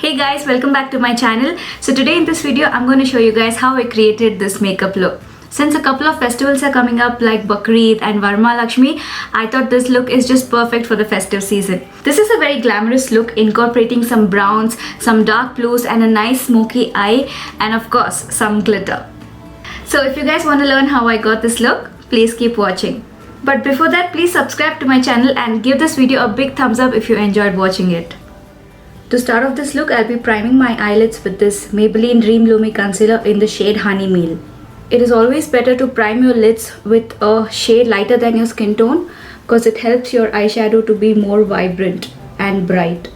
Hey guys, welcome back to my channel. So today in this video I'm going to show you guys how I created this makeup look. Since a couple of festivals are coming up like Bakrid and Varma Lakshmi, I thought this look is just perfect for the festive season. This is a very glamorous look incorporating some browns, some dark blues and a nice smoky eye and of course some glitter. So if you guys want to learn how I got this look, please keep watching. But before that, please subscribe to my channel and give this video a big thumbs up if you enjoyed watching it. To start off this look, I'll be priming my eyelids with this Maybelline Dream Lumi Concealer in the shade Honey Meal. It is always better to prime your lids with a shade lighter than your skin tone because it helps your eyeshadow to be more vibrant and bright.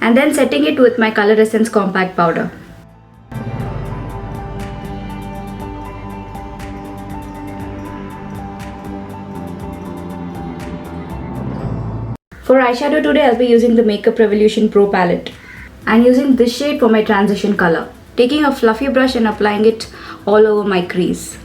And then setting it with my Color Essence Compact Powder. For eyeshadow today, I'll be using the Makeup Revolution Pro palette. I'm using this shade for my transition color. Taking a fluffy brush and applying it all over my crease.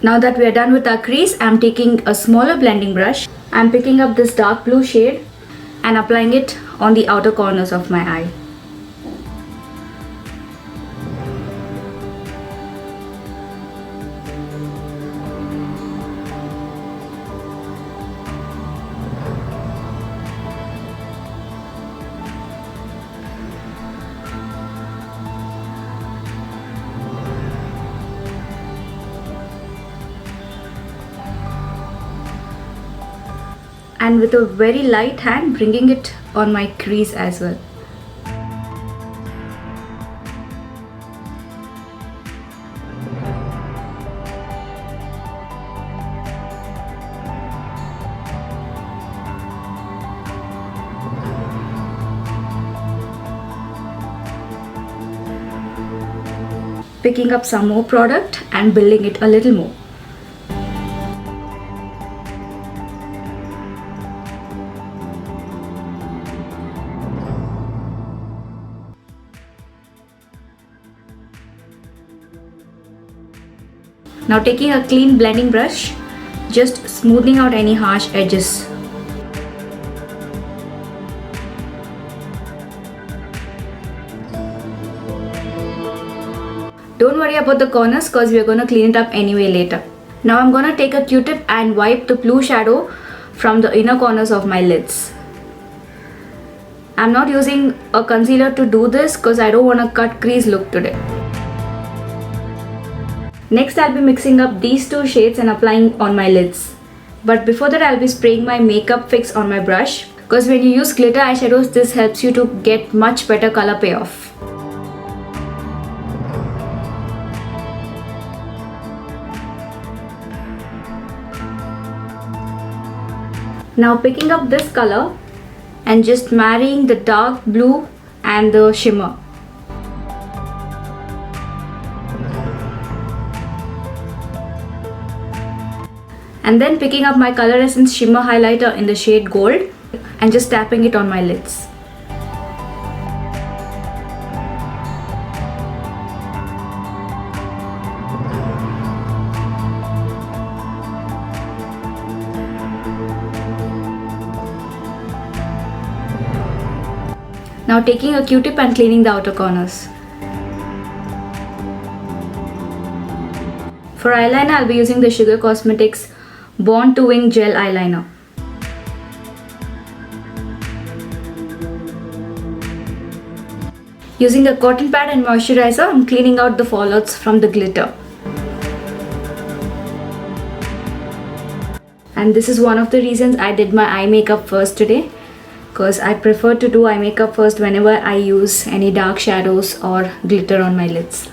Now that we are done with our crease, I'm taking a smaller blending brush. I'm picking up this dark blue shade and applying it on the outer corners of my eye. And with a very light hand bringing it on my crease as well. Picking up some more product and building it a little more. Now taking a clean blending brush, just smoothing out any harsh edges. Don't worry about the corners because we are going to clean it up anyway later. Now I'm going to take a Q-tip and wipe the blue shadow from the inner corners of my lids. I'm not using a concealer to do this because I don't want a cut crease look today. Next, I'll be mixing up these two shades and applying on my lids. But before that, I'll be spraying my makeup fix on my brush because when you use glitter eyeshadows, this helps you to get much better color payoff. Now picking up this color and just marrying the dark blue and the shimmer. And then picking up my Color Essence Shimmer Highlighter in the shade Gold and just tapping it on my lids. Now taking a Q-tip and cleaning the outer corners. For eyeliner, I'll be using the Sugar Cosmetics Born to Wing Gel Eyeliner. Using a cotton pad and moisturizer, I'm cleaning out the fallouts from the glitter. And this is one of the reasons I did my eye makeup first today, because I prefer to do eye makeup first whenever I use any dark shadows or glitter on my lids.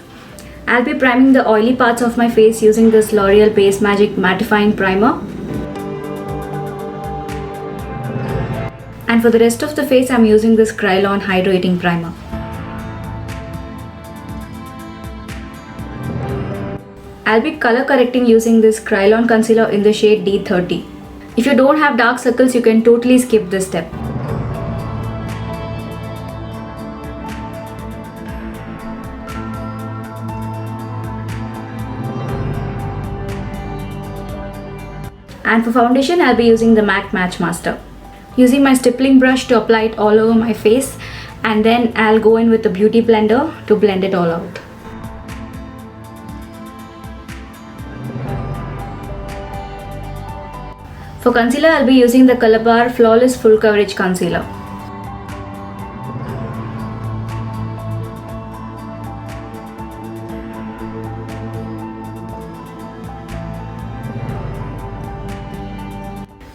I'll be priming the oily parts of my face using this L'Oreal Base Magic Mattifying Primer. And for the rest of the face, I'm using this Kryolan Hydrating Primer. I'll be color correcting using this Kryolan Concealer in the shade D30. If you don't have dark circles, you can totally skip this step. And for foundation, I'll be using the MAC Match Master. Using my stippling brush to apply it all over my face, and then I'll go in with the Beauty Blender to blend it all out. For concealer, I'll be using the Calabar Flawless Full Coverage Concealer.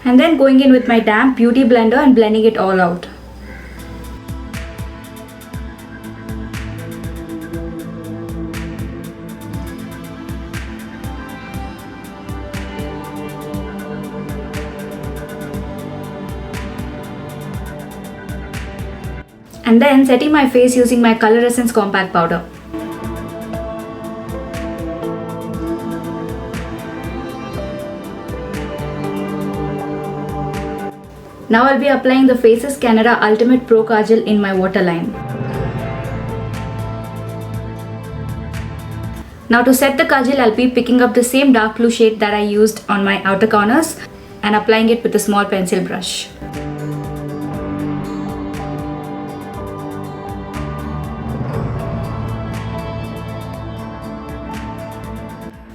And then going in with my damp Beauty Blender and blending it all out. And then setting my face using my Color Essence Compact Powder. Now I'll be applying the Faces Canada Ultimate Pro Kajal in my waterline. Now to set the kajal, I'll be picking up the same dark blue shade that I used on my outer corners and applying it with a small pencil brush.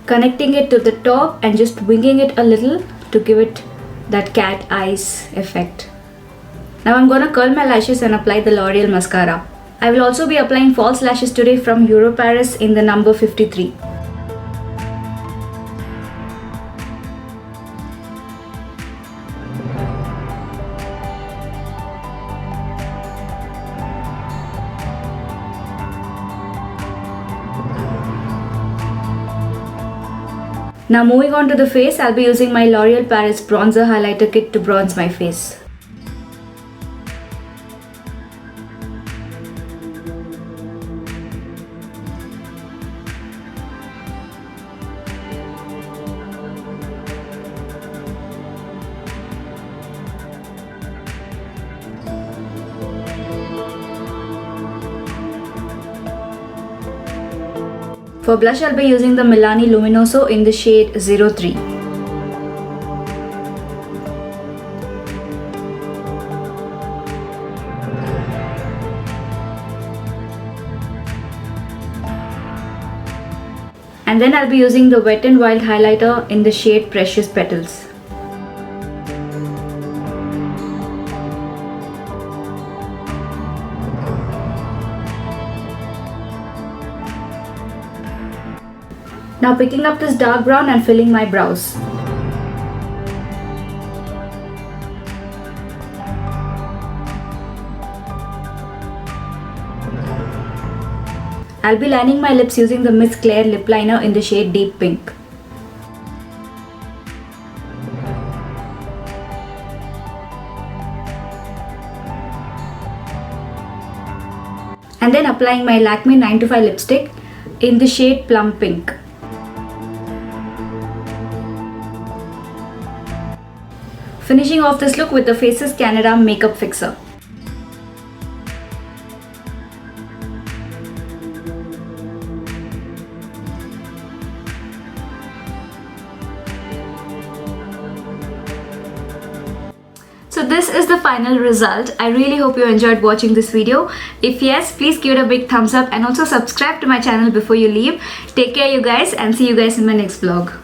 Connecting it to the top and just winging it a little to give it that cat eyes effect. Now I'm gonna curl my lashes and apply the L'Oreal mascara. I will also be applying false lashes today from Europaris in the number 53. Now moving on to the face, I'll be using my L'Oreal Paris Bronzer Highlighter Kit to bronze my face. For blush, I'll be using the Milani Luminoso in the shade 03. And then I'll be using the Wet n Wild highlighter in the shade Precious Petals. Now picking up this dark brown and filling my brows. I'll be lining my lips using the Miss Claire lip liner in the shade Deep Pink. And then applying my Lakme 9 to 5 lipstick in the shade Plum Pink. Finishing off this look with the Faces Canada Makeup Fixer. So this is the final result. I really hope you enjoyed watching this video. If yes, please give it a big thumbs up and also subscribe to my channel before you leave. Take care you guys and see you guys in my next vlog.